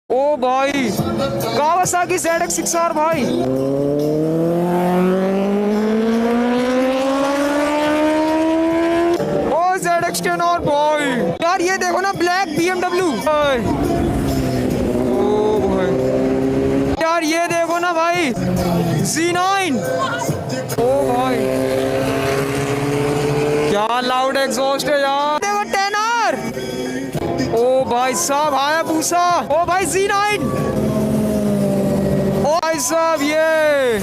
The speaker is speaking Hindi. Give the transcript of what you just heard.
ओ भाई कावासाकी ZX6R भाई। ओ ZX10R भाई। यार ये देखो ना ब्लैक BMW भाई। ओ भाई यार ये देखो ना भाई Z9। ओ भाई क्या लाउड एग्जॉस्ट है यार। देखो 10R। ओ भाई साहब आया पूसा। ओ भाई Z9। ओ भाई साहब ये